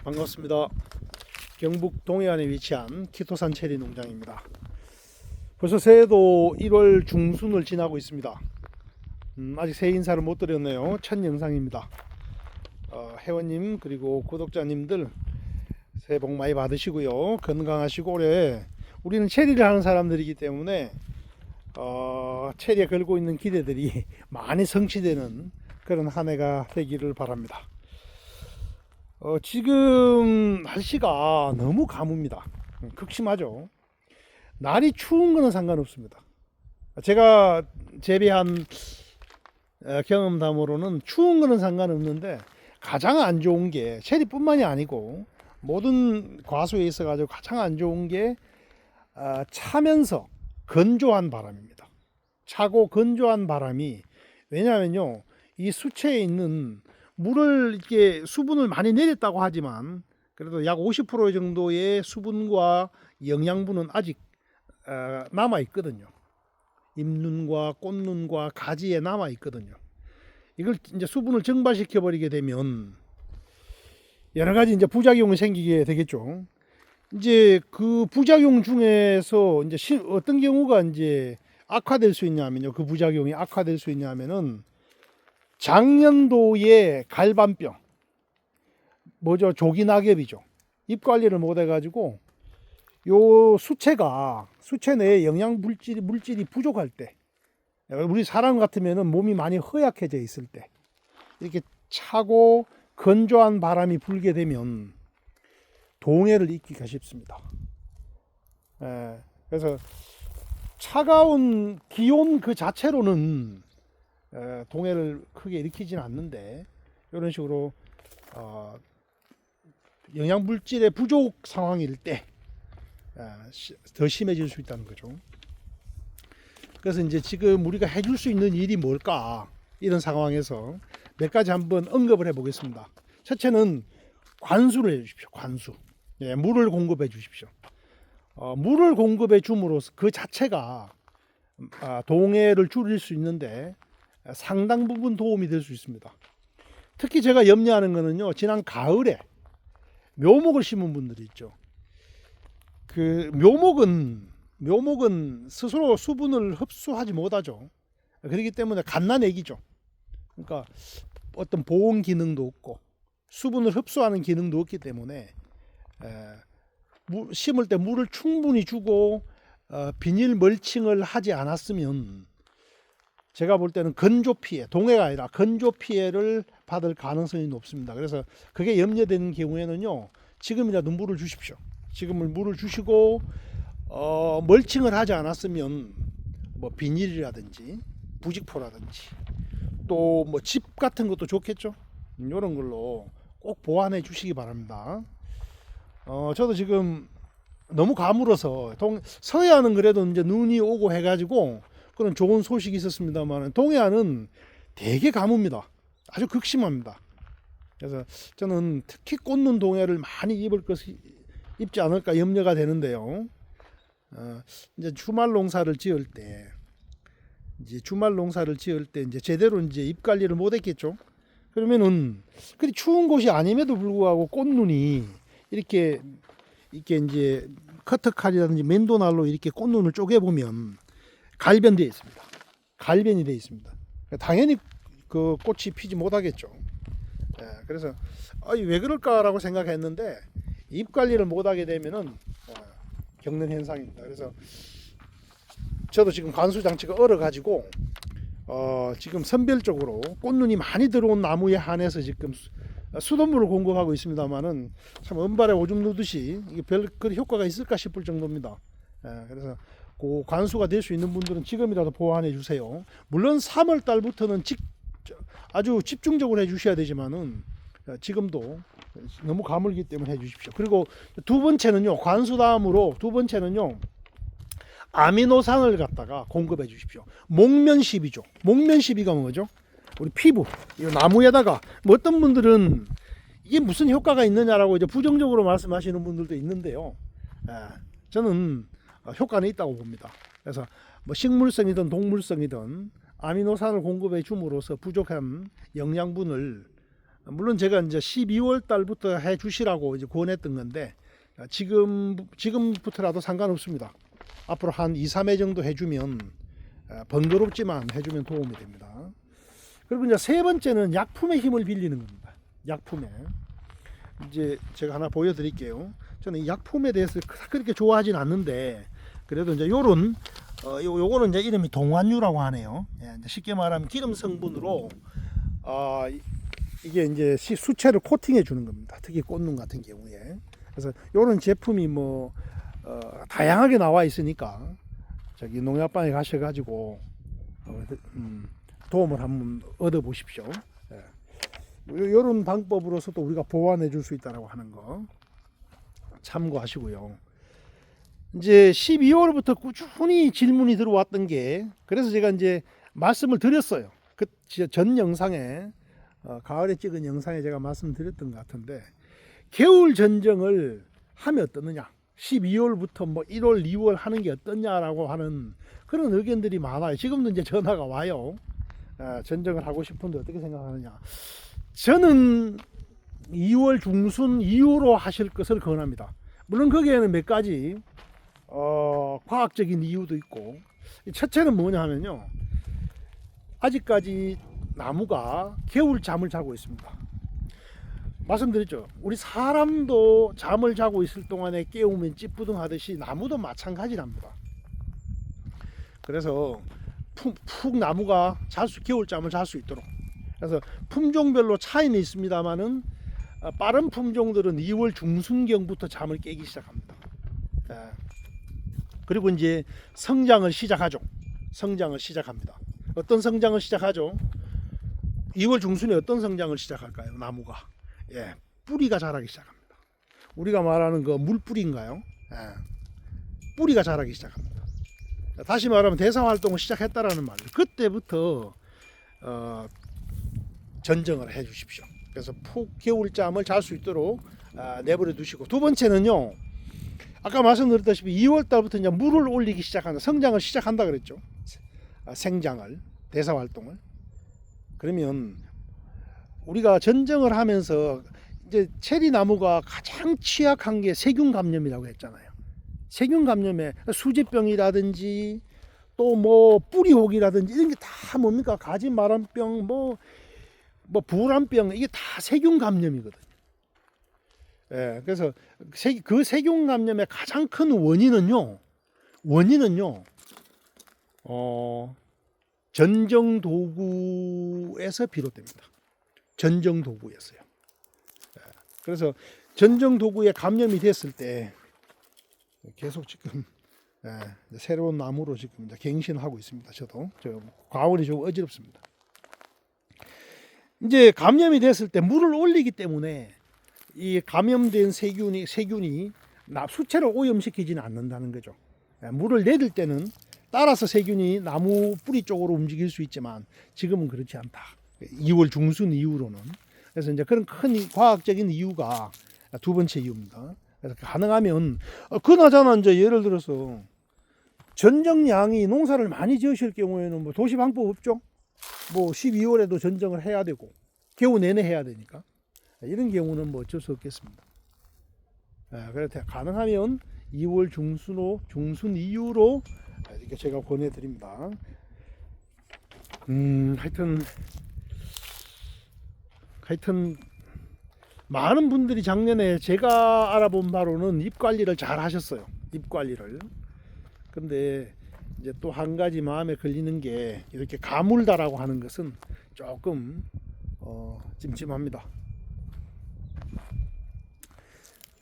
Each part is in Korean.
반갑습니다. 경북 동해안에 위치한 키토산 체리 농장입니다. 벌써 새해도 1월 중순을 지나고 있습니다. 아직 새해 인사를 못 드렸네요. 첫 영상입니다. 회원님 그리고 구독자님들 새해 복 많이 받으시고요. 건강하시고 올해 우리는 체리를 하는 사람들이기 때문에 체리에 걸고 있는 기대들이 많이 성취되는 그런 한 해가 되기를 바랍니다. 지금 날씨가 너무 가뭅니다. 극심하죠. 날이 추운 거는 상관없습니다. 제가 재배한 경험담으로는 추운 거는 상관없는데 가장 안 좋은 게 체리뿐만이 아니고 모든 과수에 있어 가지고 가장 안 좋은 게 차면서 건조한 바람입니다. 차고 건조한 바람이, 왜냐하면요 이 수채에 있는 물을 이렇게 수분을 많이 내렸다고 하지만 그래도 약 50% 정도의 수분과 영양분은 아직 남아 있거든요. 잎눈과 꽃눈과 가지에 남아 있거든요. 이걸 이제 수분을 증발시켜 버리게 되면 여러 가지 이제 부작용이 생기게 되겠죠. 이제 그 부작용 중에서 이제 어떤 경우가 이제 악화될 수 있냐면요. 그 부작용이 악화될 수 있냐면은 작년도에 갈반병, 조기 낙엽이죠. 잎 관리를 못 해가지고 요 수채 내에 영양 물질이 부족할 때, 우리 사람 같으면은 몸이 많이 허약해져 있을 때 이렇게 차고 건조한 바람이 불게 되면 동해를 입기가 쉽습니다. 그래서 차가운 기온 그 자체로는 동해를 크게 일으키지는 않는데 이런 식으로 영양 물질의 부족 상황일 때 더 심해질 수 있다는 거죠. 그래서 이제 지금 우리가 해줄 수 있는 일이 뭘까, 이런 상황에서 몇 가지 한번 언급을 해보겠습니다. 첫째는 관수를 해주십시오. 관수. 물을 공급해 주십시오. 물을 공급해 줌으로써 그 자체가 동해를 줄일 수 있는데 상당 부분 도움이 될 수 있습니다. 특히 제가 염려하는 거는요, 지난 가을에 묘목을 심은 분들이 있죠. 그 묘목은 스스로 수분을 흡수하지 못하죠. 그렇기 때문에 갓난애기죠. 그러니까 어떤 보온 기능도 없고 수분을 흡수하는 기능도 없기 때문에 심을 때 물을 충분히 주고 비닐 멀칭을 하지 않았으면 제가 볼 때는 건조 피해, 동해가 아니라 건조 피해를 받을 가능성이 높습니다. 그래서 그게 염려되는 경우에는요, 지금이라도 물을 주십시오. 지금은 물을 주시고 멀칭을 하지 않았으면 뭐 비닐이라든지 부직포라든지 또 뭐 집 같은 것도 좋겠죠. 이런 걸로 꼭 보완해 주시기 바랍니다. 저도 지금 너무 가물어서 서해안은 그래도 이제 눈이 오고 해가지고 그런 좋은 소식이 있었습니다만 동해안은 되게 가뭅니다. 아주 극심합니다. 그래서 저는 특히 꽂는 동해를 많이 입지 않을까 염려가 되는데요. 이제 주말 농사를 지을 때 이제 제대로 이제 잎 관리를 못 했겠죠. 그러면은 그리 추운 곳이 아님에도 불구하고 꽃눈이 이렇게 이제 커터칼이라든지 맨도날로 이렇게 꽃눈을 쪼개 보면 갈변되어 있습니다. 갈변이 되어 있습니다. 당연히 그 꽃이 피지 못하겠죠. 그래서 왜 그럴까라고 생각했는데 잎 관리를 못하게 되면은 겪는 현상입니다. 그래서 저도 지금 관수 장치가 얼어가지고 지금 선별적으로 꽃눈이 많이 들어온 나무에 한해서 지금 수돗물을 공급하고 있습니다만은 참 은발에 오줌 누듯이 이게 별 그런 효과가 있을까 싶을 정도입니다. 그래서 그 관수가 될 수 있는 분들은 지금이라도 보완해 주세요. 물론 3월 달부터는 아주 집중적으로 해 주셔야 되지만은 지금도 너무 가물기 때문에 해 주십시오. 그리고 두 번째는요, 관수 다음으로 두 번째는요, 아미노산을 갖다가 공급해 주십시오. 목면시비죠. 목면시비가 뭐죠? 우리 피부, 이 나무에다가 어떤 분들은 이게 무슨 효과가 있느냐라고 이제 부정적으로 말씀하시는 분들도 있는데요. 저는 효과는 있다고 봅니다. 그래서 뭐 식물성이든 동물성이든 아미노산을 공급해 줌으로써 부족한 영양분을 물론 제가 이제 12월 달부터 해 주시라고 이제 권했던 건데 지금부터라도 상관없습니다. 앞으로 한 2, 3회 정도 해주면 번거롭지만 해주면 도움이 됩니다. 그리고 이제 세 번째는 약품의 힘을 빌리는 겁니다. 약품에 이제 제가 하나 보여드릴게요. 저는 이 약품에 대해서 그렇게 좋아하진 않는데 그래도 이제 요거는 이제 이름이 동환유라고 하네요. 예, 이제 쉽게 말하면 기름 성분으로 이게 이제 수채를 코팅해 주는 겁니다. 특히 꽃눈 같은 경우에. 그래서 요런 제품이 뭐 다양하게 나와 있으니까 저기 농약방에 가셔가지고 도움을 한번 얻어 보십시오. 예. 이런 방법으로서도 우리가 보완해 줄 수 있다라고 하는 거 참고하시고요. 이제 12월부터 꾸준히 질문이 들어왔던 게 그래서 제가 이제 말씀을 드렸어요. 그 전 영상에 가을에 찍은 영상에 제가 말씀드렸던 것 같은데 겨울 전정을 하면 어떻느냐, 12월부터 뭐 1월, 2월 하는 게 어떠냐라고 하는 그런 의견들이 많아요. 지금도 이제 전화가 와요. 전정을 하고 싶은데 어떻게 생각하느냐. 저는 2월 중순 이후로 하실 것을 권합니다. 물론 거기에는 몇 가지 과학적인 이유도 있고, 첫째는 뭐냐 하면요, 아직까지 나무가 겨울 잠을 자고 있습니다. 말씀드렸죠. 우리 사람도 잠을 자고 있을 동안에 깨우면 찌뿌둥 하듯이 나무도 마찬가지랍니다. 그래서 푹 나무가 겨울잠을 잘 수 있도록. 그래서 품종별로 차이는 있습니다만은 빠른 품종들은 2월 중순경부터 잠을 깨기 시작합니다. 그리고 이제 성장을 시작하죠. 성장을 시작합니다. 어떤 성장을 시작하죠? 2월 중순에 어떤 성장을 시작할까요? 나무가 뿌리가 자라기 시작합니다. 우리가 말하는 그 물뿌리인가요? 뿌리가 자라기 시작합니다. 다시 말하면 대사활동을 시작했다라는 말이에요. 그때부터 전정을 해 주십시오. 그래서 푹 겨울잠을 잘 수 있도록 내버려 두시고, 두 번째는요, 아까 말씀드렸다시피 2월 달부터 이제 물을 올리기 시작한다. 성장을 시작한다 그랬죠. 생장을, 대사활동을. 그러면 우리가 전정을 하면서 이제 체리 나무가 가장 취약한 게 세균 감염이라고 했잖아요. 세균 감염에 수지병이라든지 또 뭐 뿌리혹이라든지 이런 게 다 뭡니까? 가지 마람병, 뭐 부란병, 이게 다 세균 감염이거든요. 그래서 그 세균 감염의 가장 큰 원인은요, 전정 도구에서 비롯됩니다. 전정 도구였어요. 그래서 전정 도구에 감염이 됐을 때 계속 지금 새로운 나무로 지금 이제 갱신하고 있습니다. 저도 과월이 좀 어지럽습니다. 이제 감염이 됐을 때 물을 올리기 때문에 이 감염된 세균이 수채를 오염시키지는 않는다는 거죠. 물을 내릴 때는 따라서 세균이 나무 뿌리 쪽으로 움직일 수 있지만 지금은 그렇지 않다. 2월 중순 이후로는. 그래서 이제 그런 큰 과학적인 이유가 두 번째 이유입니다. 그래서 가능하면 그나저나 이제 예를 들어서 전정량이 농사를 많이 지으실 경우에는 뭐 도시 방법 없죠. 뭐 12월에도 전정을 해야 되고 겨우 내내 해야 되니까 이런 경우는 뭐 어쩔 수 없겠습니다. 그래서 가능하면 2월 중순 이후로 이렇게 제가 권해드립니다. 하여튼 많은 분들이 작년에 제가 알아본 바로는 잎 관리를 잘 하셨어요. 잎 관리를. 근데 이제 또 한 가지 마음에 걸리는 게 이렇게 가물다라고 하는 것은 조금 찜찜합니다.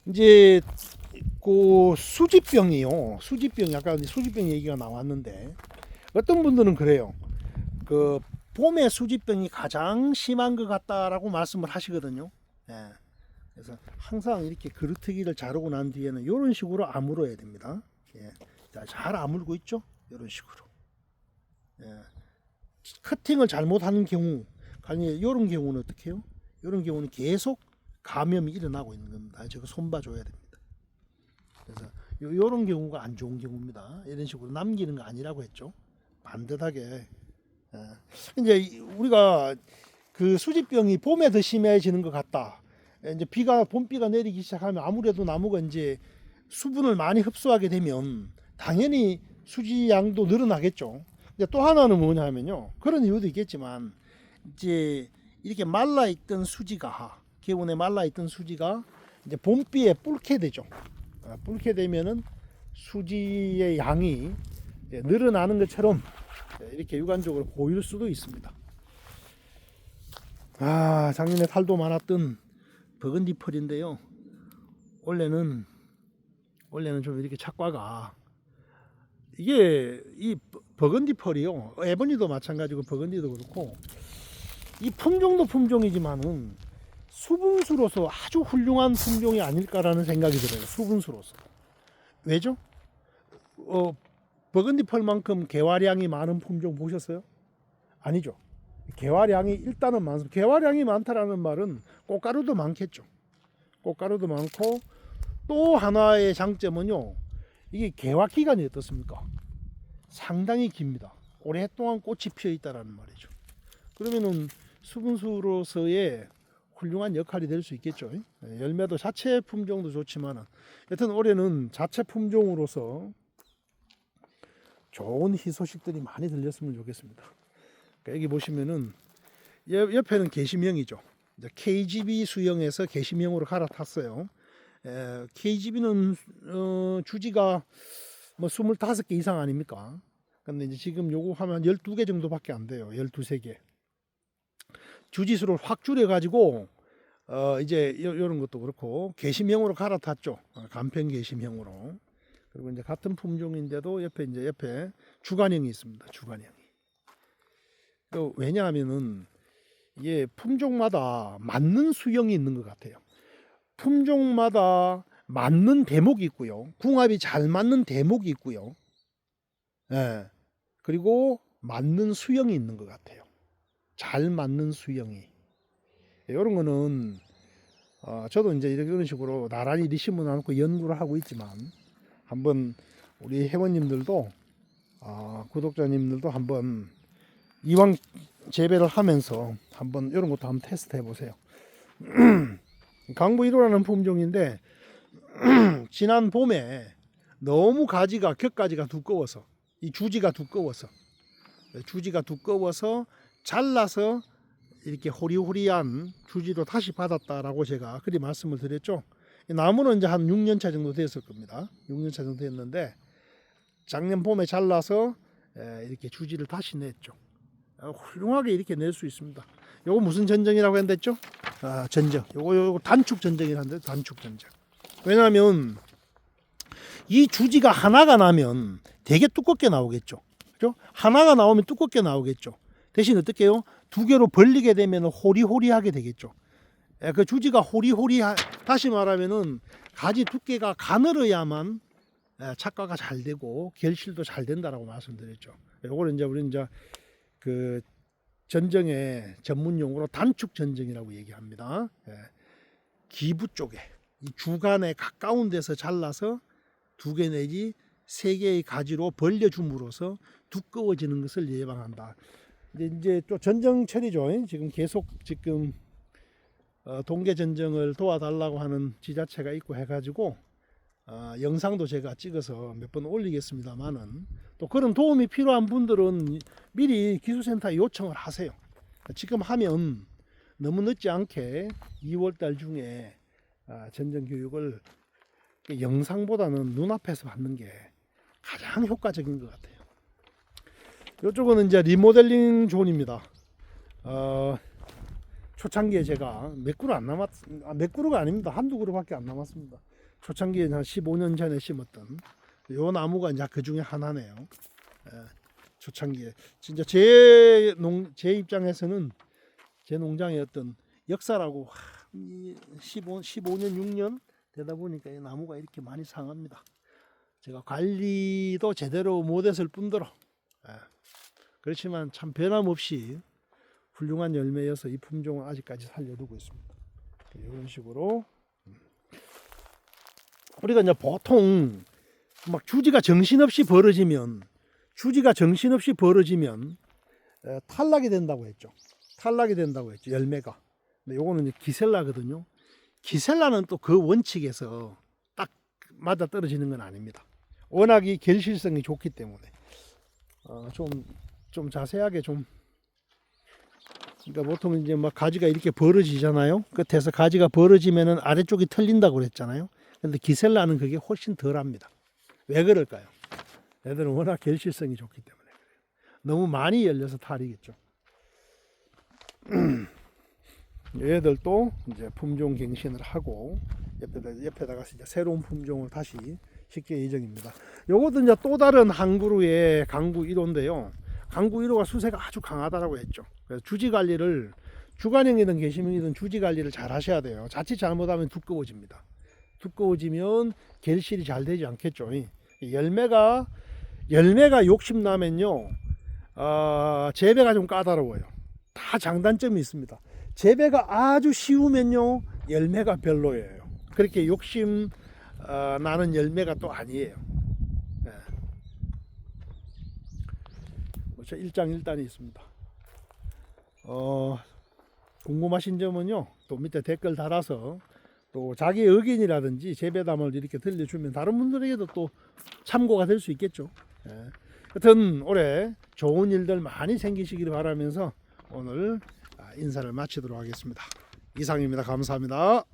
이제 그 수지병이요. 아까 수지병 얘기가 나왔는데 어떤 분들은 그래요. 그 봄에 수지병이 가장 심한 것 같다라고 말씀을 하시거든요. 그래서 항상 이렇게 그루터기를 자르고 난 뒤에는 이런 식으로 아물어야 됩니다. 잘 아물고 있죠? 이런 식으로. 커팅을 잘못하는 경우, 이런 경우는 어떻게 해요? 이런 경우는 계속 감염이 일어나고 있는 겁니다. 제가 손봐줘야 됩니다. 그래서 이런 경우가 안 좋은 경우입니다. 이런 식으로 남기는 거 아니라고 했죠. 반듯하게. 이제 우리가 그 수지병이 봄에 더 심해지는 것 같다. 이제 봄비가 내리기 시작하면 아무래도 나무가 이제 수분을 많이 흡수하게 되면 당연히 수지 양도 늘어나겠죠. 이제 또 하나는 뭐냐면요. 그런 이유도 있겠지만 이제 이렇게 말라 있던 수지가 기온에 말라 있던 수지가 이제 봄비에 불게 되죠. 불게 되면은 수지의 양이 늘어나는 것처럼 이렇게 육안적으로 보일 수도 있습니다. 작년에 탈도 많았던 버건디 펄인데요. 원래는 좀 이렇게 착과가 이게 이 버건디 펄이요. 에버니도 마찬가지고 버건디도 그렇고 이 품종도 품종이지만은 수분수로서 아주 훌륭한 품종이 아닐까라는 생각이 들어요. 수분수로서. 왜죠? 버건디 펄만큼 개화량이 많은 품종 보셨어요? 아니죠. 개화량이 일단은 많습니다. 개화량이 많다라는 말은 꽃가루도 많겠죠. 꽃가루도 많고 또 하나의 장점은요. 이게 개화 기간이 어떻습니까? 상당히 깁니다. 오랫동안 꽃이 피어 있다라는 말이죠. 그러면은 수분수로서의 훌륭한 역할이 될 수 있겠죠. 열매도 자체 품종도 좋지만 여튼 올해는 자체 품종으로서 좋은 희소식들이 많이 들렸으면 좋겠습니다. 여기 보시면은 옆에는 게시명이죠. KGB 수형에서 게시명으로 갈아탔어요. KGB는 주지가 뭐 25개 이상 아닙니까? 근데 이제 지금 요거 하면 12개 정도밖에 안 돼요. 12개. 주지수를 확 줄여 가지고 이제 요런 것도 그렇고 게시명으로 갈아탔죠. 간편 게시명으로. 그리고 이제 같은 품종인데도 옆에 주간형이 있습니다. 주간형이. 왜냐하면은 이게 품종마다 맞는 수형이 있는 것 같아요. 품종마다 맞는 대목이 있고요. 궁합이 잘 맞는 대목이 있고요. 예. 그리고 맞는 수형이 있는 것 같아요. 잘 맞는 수형이. 이런 거는 저도 이제 이런 식으로 나란히 리심을 나놓고 연구를 하고 있지만 한번 우리 회원님들도 구독자님들도 한번 이왕 재배를 하면서 한번 이런 것도 한번 테스트 해보세요. 강부 1호라는 품종인데 지난 봄에 너무 격가지가 두꺼워서 이 주지가 두꺼워서 잘라서 이렇게 호리호리한 주지로 다시 받았다라고 제가 그리 말씀을 드렸죠. 나무는 이제 한 6년차 정도 됐을 겁니다. 6년차 정도 됐는데 작년 봄에 잘라서 이렇게 주지를 다시 냈죠. 훌륭하게 이렇게 낼 수 있습니다. 요거 무슨 전정이라고 했댔죠? 전정. 요거 단축 전정이라는데 단축 전정. 왜냐하면 이 주지가 하나가 나면 되게 두껍게 나오겠죠. 그죠? 하나가 나오면 두껍게 나오겠죠. 대신 어떻게 해요? 두 개로 벌리게 되면 호리호리하게 되겠죠. 그 주지가 다시 말하면은 가지 두께가 가늘어야만 착과가 잘 되고 결실도 잘 된다라고 말씀드렸죠. 요거는 이제 우리 이제 그 전정의 전문 용어로 단축 전정이라고 얘기합니다. 기부 쪽에 이 주간에 가까운 데서 잘라서 2개 내지 3개의 가지로 벌려줌으로써 두꺼워지는 것을 예방한다. 이제 또 전정철이죠. 지금 동계 전정을 도와달라고 하는 지자체가 있고 해가지고 영상도 제가 찍어서 몇 번 올리겠습니다만은 또 그런 도움이 필요한 분들은 미리 기술센터에 요청을 하세요. 지금 하면 너무 늦지 않게 2월달 중에 전정 교육을 영상보다는 눈앞에서 받는 게 가장 효과적인 것 같아요. 이쪽은 이제 리모델링 존입니다. 초창기에 제가 몇 그루가 아닙니다. 한두 그루밖에 안 남았습니다. 초창기에 한 15년 전에 심었던 요 나무가 이제 그 중에 하나네요. 초창기에 진짜 제 입장에서는 제 농장의 어떤 역사라고 15년 6년 되다 보니까 이 나무가 이렇게 많이 상합니다. 제가 관리도 제대로 못했을 뿐더러 그렇지만 참 변함없이 훌륭한 열매여서 이 품종을 아직까지 살려두고 있습니다. 이런 식으로 우리가 이제 보통 막 주지가 정신없이 벌어지면 탈락이 된다고 했죠. 탈락이 된다고 했죠. 열매가. 근데 요거는 이제 기셀라거든요. 기셀라는 또 그 원칙에서 딱 맞아 떨어지는 건 아닙니다. 워낙 이 결실성이 좋기 때문에 좀 자세하게 좀. 그러니까 보통 이제 막 가지가 이렇게 벌어지잖아요. 끝에서 가지가 벌어지면은 아래쪽이 털린다고 그랬잖아요. 근데 기셀라는 그게 훨씬 덜합니다. 왜 그럴까요? 얘들은 워낙 결실성이 좋기 때문에 그래요. 너무 많이 열려서 탈이겠죠. 얘들도 이제 품종 갱신을 하고 옆에다가 이제 새로운 품종을 다시 심길 예정입니다. 요것도 이제 또 다른 한 그루의 강구 1호인데요. 강구 1호가 수세가 아주 강하다라고 했죠. 그래서 주지 관리를 주간형이든 개심형이든 주지 관리를 잘 하셔야 돼요. 자칫 잘못하면 두꺼워집니다. 두꺼워지면 결실이 잘 되지 않겠죠. 열매가 욕심나면요, 재배가 좀 까다로워요. 다 장단점이 있습니다. 재배가 아주 쉬우면요, 열매가 별로예요. 그렇게 욕심 나는 열매가 또 아니에요. 네. 일장일단이 있습니다. 궁금하신 점은요, 또 밑에 댓글 달아서 또 자기 의견이라든지 재배담을 이렇게 들려주면 다른 분들에게도 또 참고가 될 수 있겠죠. 예. 하여튼 올해 좋은 일들 많이 생기시길 바라면서 오늘 인사를 마치도록 하겠습니다. 이상입니다. 감사합니다.